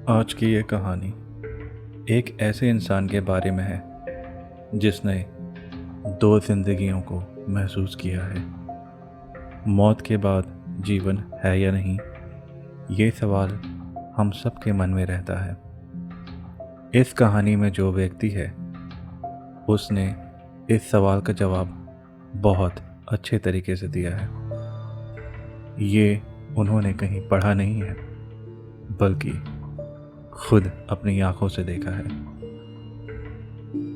आज की ये कहानी एक ऐसे इंसान के बारे में है जिसने दो जिंदगियों को महसूस किया है। मौत के बाद जीवन है या नहीं, ये सवाल हम सबके मन में रहता है। इस कहानी में जो व्यक्ति है उसने इस सवाल का जवाब बहुत अच्छे तरीके से दिया है। ये उन्होंने कहीं पढ़ा नहीं है, बल्कि खुद अपनी आंखों से देखा है।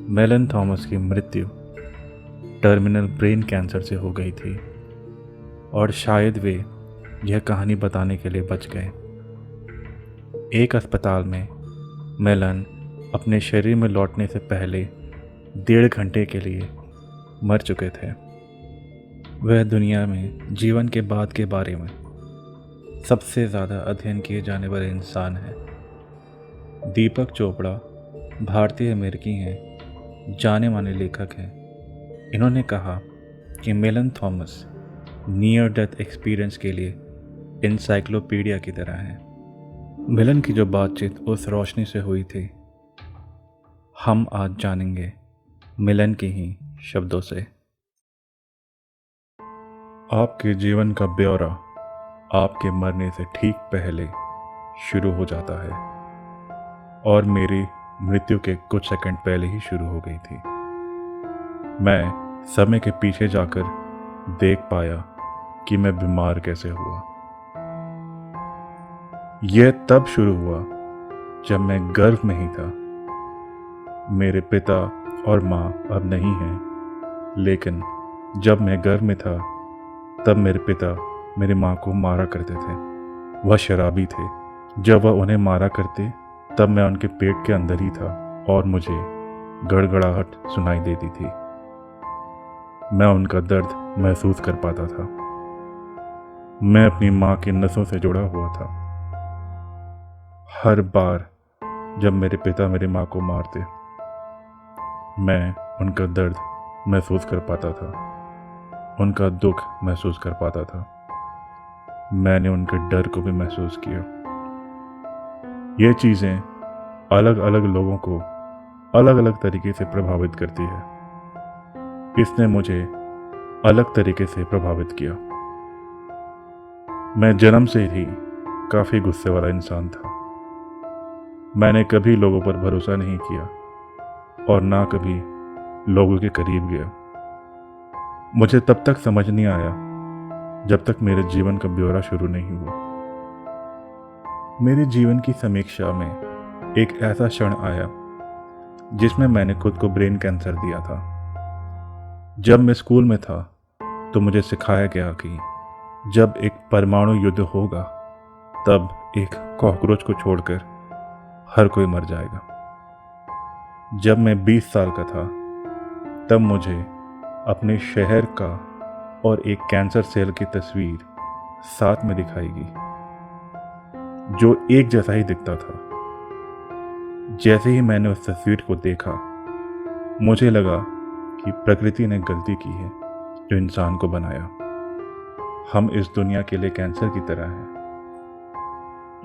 मेलन थॉमस की मृत्यु टर्मिनल ब्रेन कैंसर से हो गई थी और शायद वे यह कहानी बताने के लिए बच गए। एक अस्पताल में मेलन अपने शरीर में लौटने से पहले 1.5 घंटे के लिए मर चुके थे। वह दुनिया में जीवन के बाद के बारे में सबसे ज़्यादा अध्ययन किए जाने वाले इंसान हैं। दीपक चोपड़ा भारतीय अमेरिकी हैं, जाने माने लेखक हैं। इन्होंने कहा कि Mellen Thomas near death experience के लिए इंसाइक्लोपीडिया की तरह है। मेलन की जो बातचीत उस रोशनी से हुई थी, हम आज जानेंगे मेलन के ही शब्दों से। आपके जीवन का ब्यौरा आपके मरने से ठीक पहले शुरू हो जाता है और मेरी मृत्यु के कुछ सेकंड पहले ही शुरू हो गई थी। मैं समय के पीछे जाकर देख पाया कि मैं बीमार कैसे हुआ। यह तब शुरू हुआ जब मैं गर्भ में ही था। मेरे पिता और माँ अब नहीं हैं, लेकिन जब मैं गर्भ में था तब मेरे पिता मेरी माँ को मारा करते थे। वह शराबी थे। जब वह उन्हें मारा करते तब मैं उनके पेट के अंदर ही था और मुझे गड़गड़ाहट सुनाई देती थी। मैं उनका दर्द महसूस कर पाता था। मैं अपनी माँ की नसों से जुड़ा हुआ था। हर बार जब मेरे पिता मेरी माँ को मारते, मैं उनका दर्द महसूस कर पाता था, उनका दुख महसूस कर पाता था। मैंने उनके डर को भी महसूस किया। ये चीज़ें अलग अलग लोगों को अलग अलग तरीके से प्रभावित करती है। इसने मुझे अलग तरीके से प्रभावित किया। मैं जन्म से ही काफ़ी गुस्से वाला इंसान था। मैंने कभी लोगों पर भरोसा नहीं किया और ना कभी लोगों के करीब गया। मुझे तब तक समझ नहीं आया जब तक मेरे जीवन का ब्यौरा शुरू नहीं हुआ। मेरे जीवन की समीक्षा में एक ऐसा क्षण आया जिसमें मैंने खुद को ब्रेन कैंसर दिया था। जब मैं स्कूल में था तो मुझे सिखाया गया कि जब एक परमाणु युद्ध होगा तब एक कॉकरोच को छोड़कर हर कोई मर जाएगा। जब मैं 20 साल का था तब मुझे अपने शहर का और एक कैंसर सेल की तस्वीर साथ में दिखाएगी जो एक जैसा ही दिखता था। जैसे ही मैंने उस तस्वीर को देखा, मुझे लगा कि प्रकृति ने गलती की है जो इंसान को बनाया। हम इस दुनिया के लिए कैंसर की तरह हैं।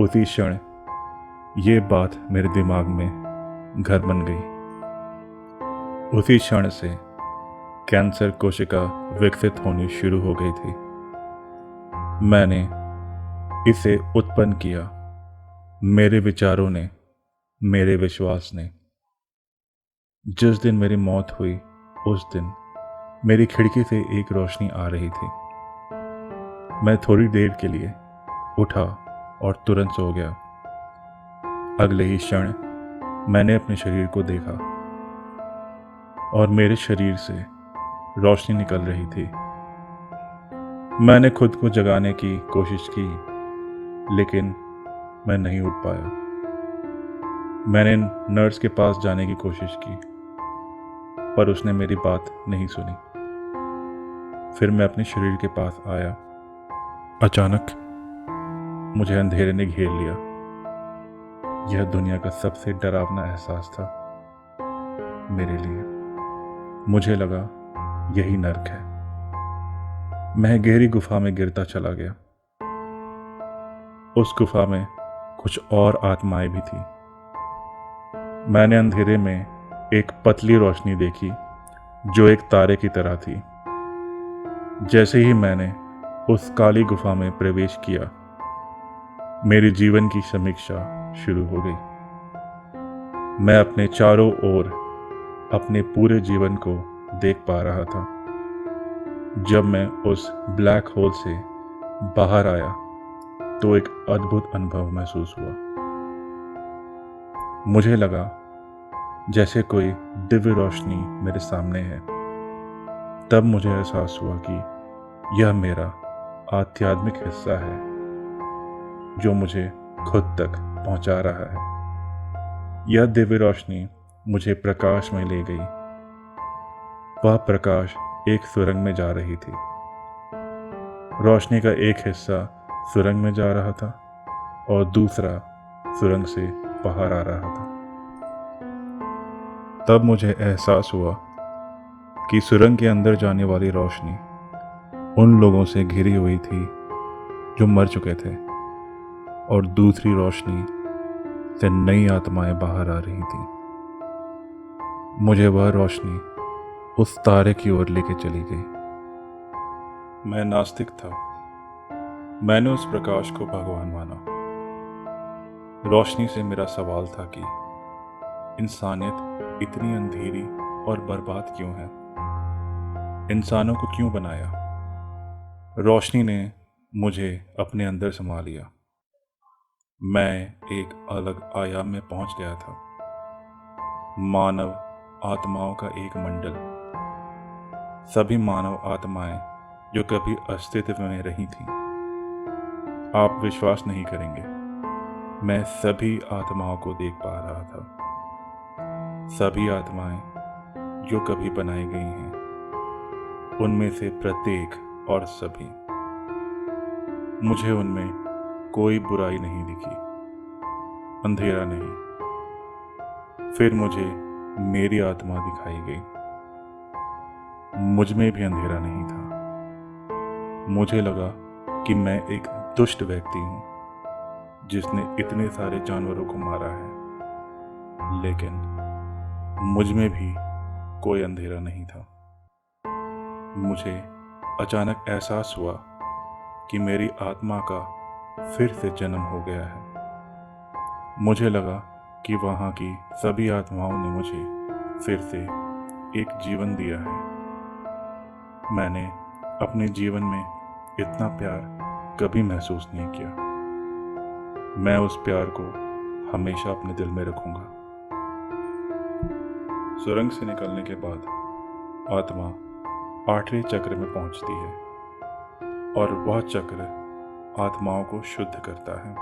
उसी क्षण ये बात मेरे दिमाग में घर बन गई। उसी क्षण से कैंसर कोशिका विकसित होनी शुरू हो गई थी। मैंने इसे उत्पन्न किया, मेरे विचारों ने, मेरे विश्वास ने। जिस दिन मेरी मौत हुई उस दिन मेरी खिड़की से एक रोशनी आ रही थी। मैं थोड़ी देर के लिए उठा और तुरंत सो गया। अगले ही क्षण मैंने अपने शरीर को देखा और मेरे शरीर से रोशनी निकल रही थी। मैंने खुद को जगाने की कोशिश की, लेकिन मैं नहीं उठ पाया। मैंने नर्स के पास जाने की कोशिश की, पर उसने मेरी बात नहीं सुनी। फिर मैं अपने शरीर के पास आया। अचानक मुझे अंधेरे ने घेर लिया। यह दुनिया का सबसे डरावना एहसास था मेरे लिए। मुझे लगा यही नर्क है। मैं गहरी गुफा में गिरता चला गया। उस गुफा में कुछ और आत्माएं भी थी। मैंने अंधेरे में एक पतली रोशनी देखी जो एक तारे की तरह थी। जैसे ही मैंने उस काली गुफा में प्रवेश किया, मेरे जीवन की समीक्षा शुरू हो गई। मैं अपने चारों ओर अपने पूरे जीवन को देख पा रहा था। जब मैं उस ब्लैक होल से बाहर आया तो एक अद्भुत अनुभव महसूस हुआ। मुझे लगा जैसे कोई दिव्य रोशनी मेरे सामने है। तब मुझे एहसास हुआ कि यह मेरा आध्यात्मिक हिस्सा है जो मुझे खुद तक पहुंचा रहा है। यह दिव्य रोशनी मुझे प्रकाश में ले गई। वह प्रकाश एक सुरंग में जा रही थी। रोशनी का एक हिस्सा सुरंग में जा रहा था और दूसरा सुरंग से बाहर आ रहा था। तब मुझे एहसास हुआ कि सुरंग के अंदर जाने वाली रोशनी उन लोगों से घिरी हुई थी जो मर चुके थे, और दूसरी रोशनी से नई आत्माएं बाहर आ रही थी। मुझे वह रोशनी उस तारे की ओर लेके चली गई। मैं नास्तिक था। मैंने उस प्रकाश को भगवान माना। रोशनी से मेरा सवाल था कि इंसानियत इतनी अंधेरी और बर्बाद क्यों है? इंसानों को क्यों बनाया? रोशनी ने मुझे अपने अंदर समा लिया। मैं एक अलग आयाम में पहुंच गया था। मानव आत्माओं का एक मंडल। सभी मानव आत्माएं जो कभी अस्तित्व में रही थीं। आप विश्वास नहीं करेंगे, मैं सभी आत्माओं को देख पा रहा था। सभी आत्माएं जो कभी बनाई गई हैं, उनमें से प्रत्येक और सभी। मुझे उनमें कोई बुराई नहीं दिखी, अंधेरा नहीं। फिर मुझे मेरी आत्मा दिखाई गई। मुझ में भी अंधेरा नहीं था। मुझे लगा कि मैं एक दुष्ट व्यक्ति हूं जिसने इतने सारे जानवरों को मारा है, लेकिन मुझ में भी कोई अंधेरा नहीं था। मुझे अचानक एहसास हुआ कि मेरी आत्मा का फिर से जन्म हो गया है। मुझे लगा कि वहाँ की सभी आत्माओं ने मुझे फिर से एक जीवन दिया है। मैंने अपने जीवन में इतना प्यार कभी महसूस नहीं किया। मैं उस प्यार को हमेशा अपने दिल में रखूंगा। सुरंग से निकलने के बाद आत्मा 8वें चक्र में पहुंचती है और वह चक्र आत्माओं को शुद्ध करता है।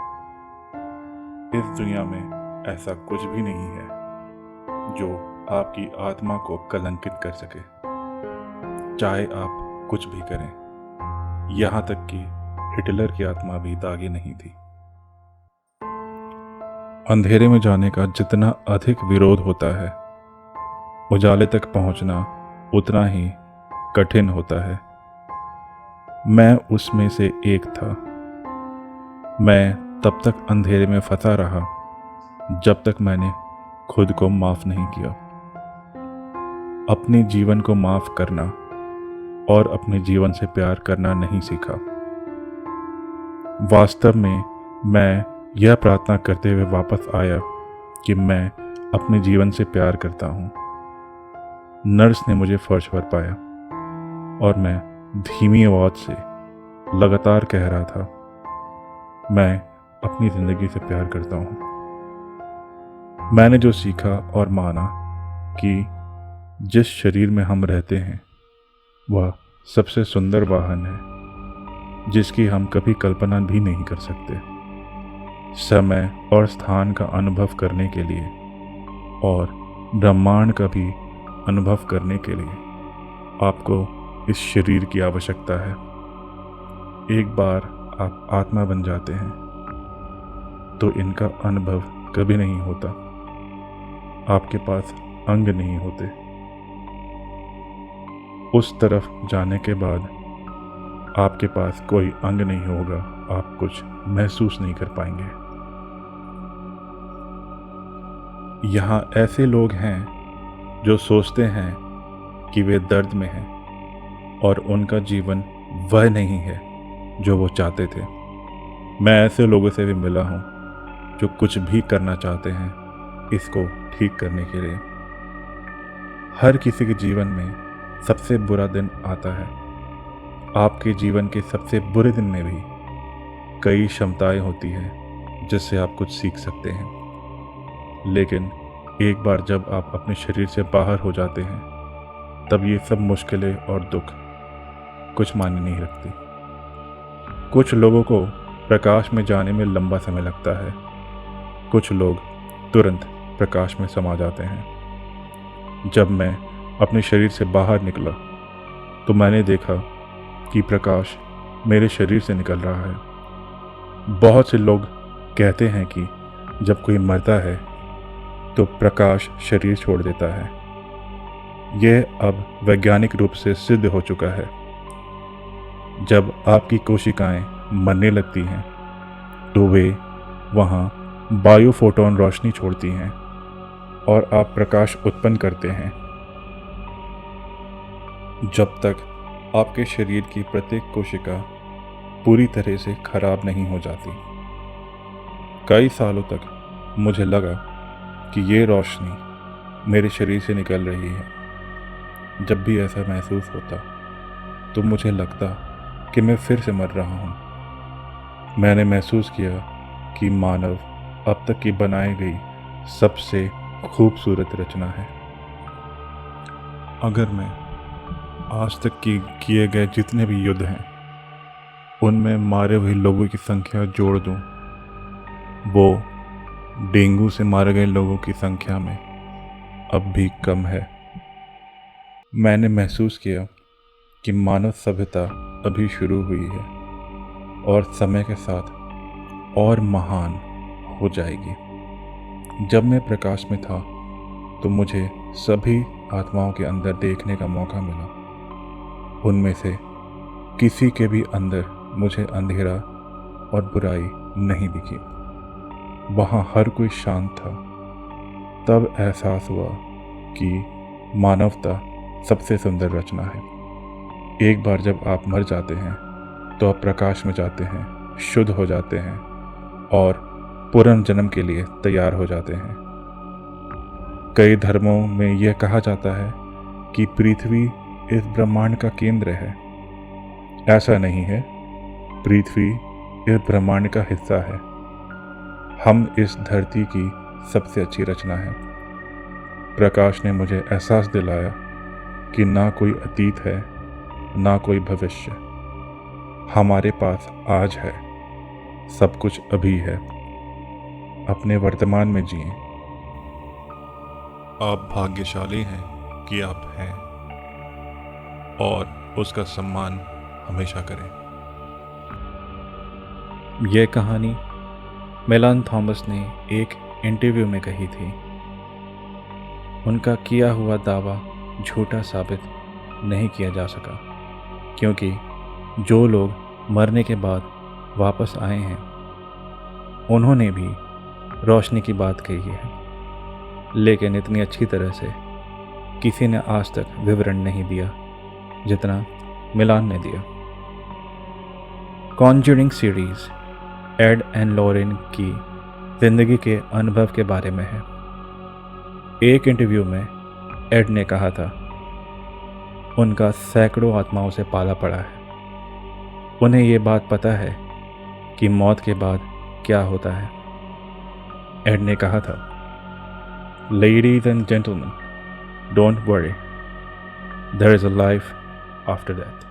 इस दुनिया में ऐसा कुछ भी नहीं है जो आपकी आत्मा को कलंकित कर सके, चाहे आप कुछ भी करें। यहाँ तक कि हिटलर की आत्मा भी दागी नहीं थी। अंधेरे में जाने का जितना अधिक विरोध होता है, उजाले तक पहुंचना उतना ही कठिन होता है। मैं उसमें से एक था। मैं तब तक अंधेरे में फंसा रहा जब तक मैंने खुद को माफ नहीं किया। अपने जीवन को माफ करना और अपने जीवन से प्यार करना नहीं सीखा। वास्तव में मैं यह प्रार्थना करते हुए वापस आया कि मैं अपने जीवन से प्यार करता हूँ। नर्स ने मुझे फर्श पर पाया और मैं धीमी आवाज से लगातार कह रहा था, मैं अपनी जिंदगी से प्यार करता हूँ। मैंने जो सीखा और माना कि जिस शरीर में हम रहते हैं वह सबसे सुंदर वाहन है जिसकी हम कभी कल्पना भी नहीं कर सकते। समय और स्थान का अनुभव करने के लिए और ब्रह्मांड का भी अनुभव करने के लिए आपको इस शरीर की आवश्यकता है। एक बार आप आत्मा बन जाते हैं तो इनका अनुभव कभी नहीं होता। आपके पास अंग नहीं होते। उस तरफ जाने के बाद आपके पास कोई अंग नहीं होगा। आप कुछ महसूस नहीं कर पाएंगे। यहाँ ऐसे लोग हैं जो सोचते हैं कि वे दर्द में हैं और उनका जीवन वह नहीं है जो वो चाहते थे। मैं ऐसे लोगों से भी मिला हूँ जो कुछ भी करना चाहते हैं इसको ठीक करने के लिए। हर किसी के जीवन में सबसे बुरा दिन आता है। आपके जीवन के सबसे बुरे दिन में भी कई क्षमताएं होती हैं जिससे आप कुछ सीख सकते हैं। लेकिन एक बार जब आप अपने शरीर से बाहर हो जाते हैं तब ये सब मुश्किलें और दुख कुछ मायने नहीं रखती। कुछ लोगों को प्रकाश में जाने में लंबा समय लगता है, कुछ लोग तुरंत प्रकाश में समा जाते हैं। जब मैं अपने शरीर से बाहर निकला तो मैंने देखा कि प्रकाश मेरे शरीर से निकल रहा है। बहुत से लोग कहते हैं कि जब कोई मरता है तो प्रकाश शरीर छोड़ देता है। यह अब वैज्ञानिक रूप से सिद्ध हो चुका है। जब आपकी कोशिकाएं मरने लगती हैं तो वे वहां बायोफोटोन रोशनी छोड़ती हैं और आप प्रकाश उत्पन्न करते हैं। जब तक आपके शरीर की प्रत्येक कोशिका पूरी तरह से खराब नहीं हो जाती। कई सालों तक मुझे लगा कि ये रोशनी मेरे शरीर से निकल रही है। जब भी ऐसा महसूस होता तो मुझे लगता कि मैं फिर से मर रहा हूँ। मैंने महसूस किया कि मानव अब तक की बनाई गई सबसे खूबसूरत रचना है। अगर मैं आज तक किए गए जितने भी युद्ध हैं उनमें मारे हुए लोगों की संख्या जोड़ दूं, वो डेंगू से मारे गए लोगों की संख्या में अब भी कम है। मैंने महसूस किया कि मानव सभ्यता अभी शुरू हुई है और समय के साथ और महान हो जाएगी। जब मैं प्रकाश में था तो मुझे सभी आत्माओं के अंदर देखने का मौका मिला। उनमें से किसी के भी अंदर मुझे अंधेरा और बुराई नहीं दिखी। वहाँ हर कोई शांत था। तब एहसास हुआ कि मानवता सबसे सुंदर रचना है। एक बार जब आप मर जाते हैं तो आप प्रकाश में जाते हैं, शुद्ध हो जाते हैं और पुनर्जन्म के लिए तैयार हो जाते हैं। कई धर्मों में यह कहा जाता है कि पृथ्वी इस ब्रह्मांड का केंद्र है। ऐसा नहीं है, पृथ्वी इस ब्रह्मांड का हिस्सा है। हम इस धरती की सबसे अच्छी रचना है। प्रकाश ने मुझे एहसास दिलाया कि ना कोई अतीत है, ना कोई भविष्य। हमारे पास आज है, सब कुछ अभी है। अपने वर्तमान में जिएं। आप भाग्यशाली हैं कि आप हैं और उसका सम्मान हमेशा करें। यह कहानी मेलान थॉमस ने एक इंटरव्यू में कही थी। उनका किया हुआ दावा झूठा साबित नहीं किया जा सका, क्योंकि जो लोग मरने के बाद वापस आए हैं उन्होंने भी रोशनी की बात कही है, लेकिन इतनी अच्छी तरह से किसी ने आज तक विवरण नहीं दिया जितना मिलान ने दिया। Conjuring series Ed and Lorraine की ज़िंदगी के अनुभव के बारे में है। एक इंटरव्यू में एड ने कहा था उनका सैकड़ों आत्माओं से पाला पड़ा है। उन्हें ये बात पता है कि मौत के बाद क्या होता है। एड ने कहा था, ladies and gentleman, don't worry, there is a life after death.